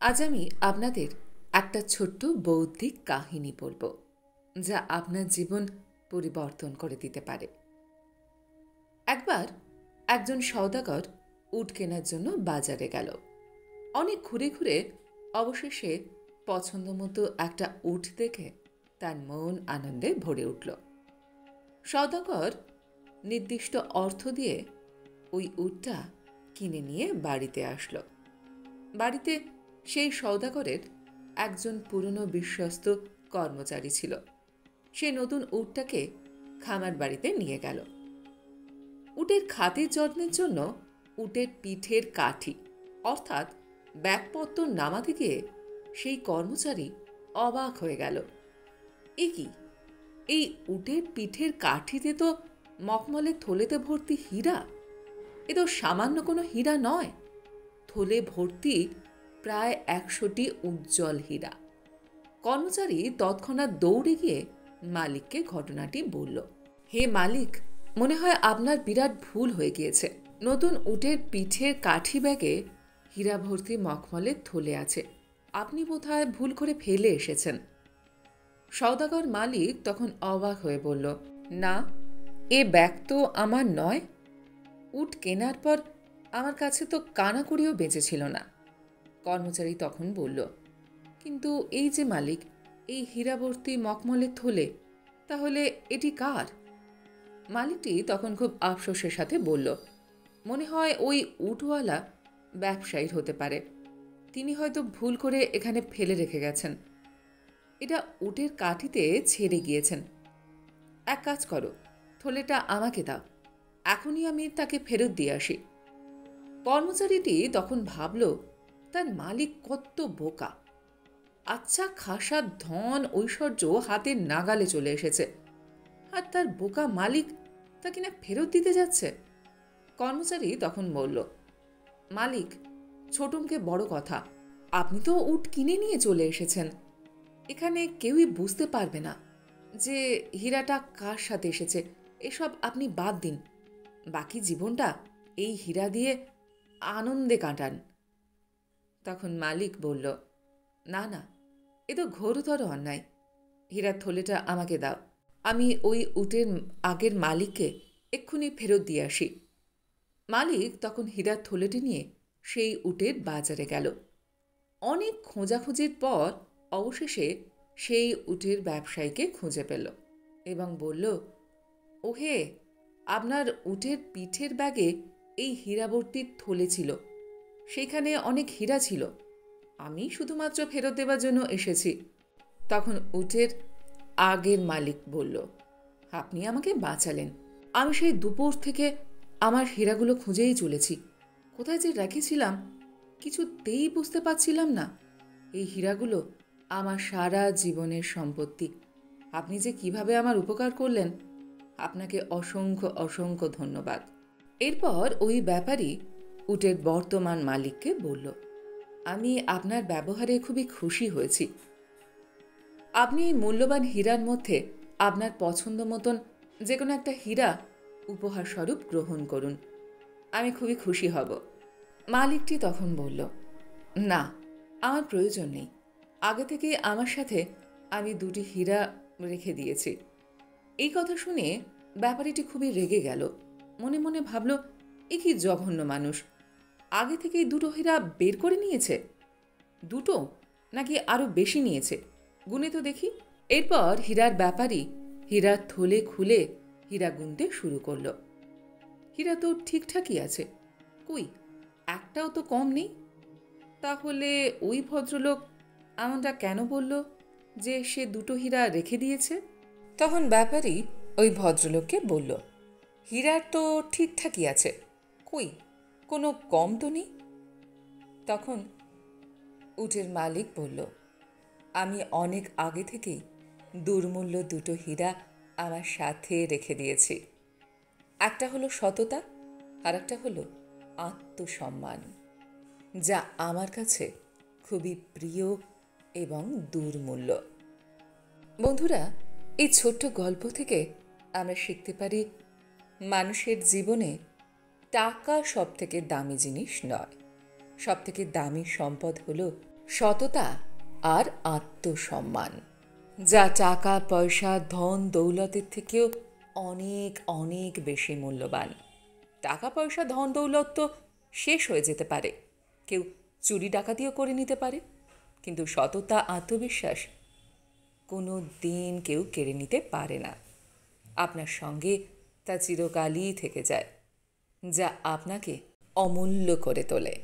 আজ আমি আপনাদের একটা ছোট্ট বৌদ্ধিক কাহিনী বলবো, যা আপনার জীবন পরিবর্তন করে দিতে পারে। একবার একজন সওদাগর উট কেনার জন্য বাজারে গেল। অনেক ঘুরে ঘুরে অবশেষে পছন্দ মতো একটা উট দেখে তার মন আনন্দে ভরে উঠল। সওদাগর নির্দিষ্ট অর্থ দিয়ে ওই উটটা কিনে নিয়ে বাড়িতে আসলো। বাড়িতে সেই সওদাগরের একজন পুরনো বিশ্বস্ত কর্মচারী ছিল। সে নতুন উটটাকে খামার বাড়িতে নিয়ে গেল। উটের খাতির যত্নের জন্য উটের পিঠের কাঠি অর্থাৎ ব্যাগপত্তর নামাতে গিয়ে সেই কর্মচারী অবাক হয়ে গেল। এ কি, এই উটের পিঠের কাঠিতে তো মখমলের থলেতে ভর্তি হীরা। এ তো সামান্য কোনো হীরা নয়, থলে ভর্তি প্রায় 100টি উজ্জ্বল হীরা। কর্মচারী তৎক্ষণাৎ দৌড়ে গিয়ে মালিককে ঘটনাটি বলল। হে মালিক, মনে হয় আপনার বিরাট ভুল হয়ে গিয়েছে। নতুন উটের পিঠের কাঠি ব্যাগে হীরা ভর্তি মখমলের থলে আছে। আপনি বোধহয় ভুল করে ফেলে এসেছেন। সওদাগর মালিক তখন অবাক হয়ে বলল, না, এ ব্যাগ তো আমার নয়। উট কেনার পর আমার কাছে তো কানাকড়িও বেঁচেছিল না। কর্মচারী তখন বলল, কিন্তু এই যে মালিক, এই হীরাবর্তী মখমলের থলে, তাহলে এটি কার? মালিকটি তখন খুব আফসোসের সাথে বলল, মনে হয় ওই উটওয়ালা ব্যবসায়ীর হতে পারে। তিনি হয়তো ভুল করে এখানে ফেলে রেখে গেছেন। এটা উটের কাঠিতে ছেড়ে গিয়েছেন। এক কাজ করো, থলেটা আমাকে দাও, এখনই আমি তাকে ফেরত দিয়ে আসি। কর্মচারীটি তখন ভাবল তার মালিক কত বোকা। আচ্ছা খাসা ধন ঐশ্বর্য হাতের নাগালে চলে এসেছে, আর তার বোকা মালিক তা কিনা ফেরত দিতে যাচ্ছে। কর্মচারী তখন বলল, মালিক, ছোটমকে বড় কথা, আপনি তো উট কিনে নিয়ে চলে এসেছেন। এখানে কেউই বুঝতে পারবে না যে হীরাটা কার সাথে এসেছে। এসব আপনি বাদ দিন, বাকি জীবনটা এই হীরা দিয়ে আনন্দে কাটান। তখন মালিক বলল, না না, এ তো ঘোরতর অন্যায়। হীরার থলেটা আমাকে দাও, আমি ওই উটের আগের মালিককে এক্ষুনি ফেরত দিয়ে আসি। মালিক তখন হীরার থলেটি নিয়ে সেই উটের বাজারে গেল। অনেক খোঁজাখুঁজির পর অবশেষে সেই উটের ব্যবসায়ীকে খুঁজে পেল এবং বলল, ওহে, আপনার উটের পিঠের ব্যাগে এই হীরাবর্তীর থলে ছিল। সেইখানে অনেক হীরা ছিল। আমি শুধুমাত্র ফেরত দেবার জন্য এসেছি। তখন উটের আগের মালিক বলল, আপনি আমাকে বাঁচালেন। আমি সেই দুপুর থেকে আমার হীরাগুলো খুঁজেই চলেছি। কোথায় যে রেখেছিলাম কিছুতেই বুঝতে পারছিলাম না। এই হীরাগুলো আমার সারা জীবনের সম্পত্তি। আপনি যে কিভাবে আমার উপকার করলেন, আপনাকে অসংখ্য অসংখ্য ধন্যবাদ। এরপর ওই ব্যাপারী উটের বর্তমান মালিককে বলল, আমি আপনার ব্যবহারে খুবই খুশি হয়েছি। আপনি এই মূল্যবান হীরার মধ্যে আপনার পছন্দ মতন যে কোনো একটা হীরা উপহার স্বরূপ গ্রহণ করুন, আমি খুবই খুশি হব। মালিকটি তখন বলল, না, আমার প্রয়োজন নেই। আগে থেকেই আমার সাথে আমি 2টি হীরা রেখে দিয়েছি। এই কথা শুনে ব্যাপারীটি খুবই রেগে গেল। মনে মনে ভাবল, এ কি জঘন্য মানুষ, আগে থেকেই 2টো হীরা বের করে নিয়েছে। 2টো নাকি আরও বেশি নিয়েছে, গুনে তো দেখি। এরপর হীরার ব্যাপারী হীরার থলে খুলে হীরা গুনতে শুরু করল। হীরা তো ঠিকঠাকই আছে, কই একটাও তো কম নেই। তাহলে ওই ভদ্রলোক এমনটা কেন বলল যে সে 2টো হীরা রেখে দিয়েছে? তখন ব্যাপারী ওই ভদ্রলোককে বলল, হীরার তো ঠিকঠাকই আছে, কই কোনো কম তো নেই। তখন উটের মালিক বলল, আমি অনেক আগে থেকেই দুর্মূল্য 2টো হীরা আমার সাথে রেখে দিয়েছি। একটা হলো সততা, আর একটা হলো আত্মসম্মান, যা আমার কাছে খুবই প্রিয় এবং দুর্মূল্য। বন্ধুরা, এই ছোট্ট গল্প থেকে আমরা শিখতে পারি, মানুষের জীবনে টাকা সবথেকে দামি জিনিস নয়, সবথেকে দামি সম্পদ হলো সততা আর আত্মসম্মান, যা টাকা পয়সা ধন দৌলতের থেকেও অনেক অনেক বেশি মূল্যবান। টাকা পয়সা ধন দৌলত তো শেষ হয়ে যেতে পারে, কেউ চুরি ডাকাতিও করে নিতে পারে, কিন্তু সততা আত্মবিশ্বাস কোনো দিন কেউ কেড়ে নিতে পারে না। আপনার সঙ্গে তা চিরকালই থেকে যায়, যা আপনাকে অমূল্য করে তোলে।